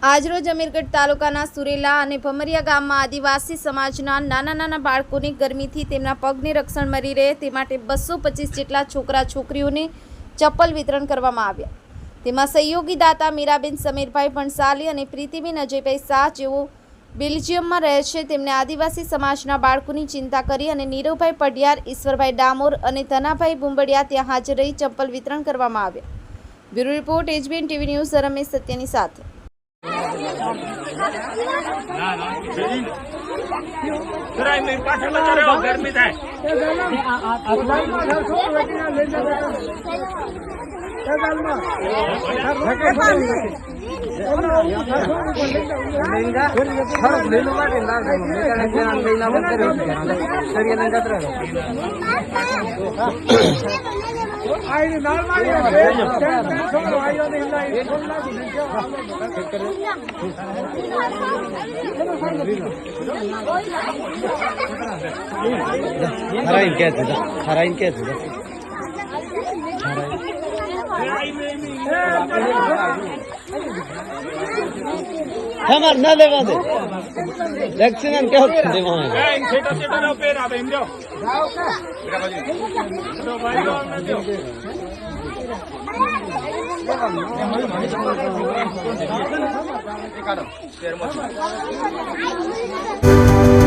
આજરોજ અમીરગઢ તાલુકાના સુરેલા અને ભમરિયા ગામમાં આદિવાસી સમાજના નાના બાળકોને ગરમીથી તેમના પગને રક્ષણ મળી રહે તે માટે 225 જેટલા છોકરા છોકરીઓને ચપ્પલ વિતરણ કરવામાં આવ્યા। તેમાં સહયોગી દાતા મીરાબેન સમીરભાઈ ભણસાલી અને પ્રીતિબેન અજયભાઈ શાહ જેઓ બેલ્જિયમમાં રહે છે તેમણે આદિવાસી સમાજના બાળકોની ચિંતા કરી અને નીરવભાઈ પઢિયાર, ઈશ્વરભાઈ ડામોર અને ધનાભાઈ બુંબડિયા ત્યાં હાજર રહી ચપ્પલ વિતરણ કરવામાં આવ્યા। Bureau report HBN TV news Ramesh સત્યની સાથે। हमार ना देवा दे वैक्सीन क्या देवा है एक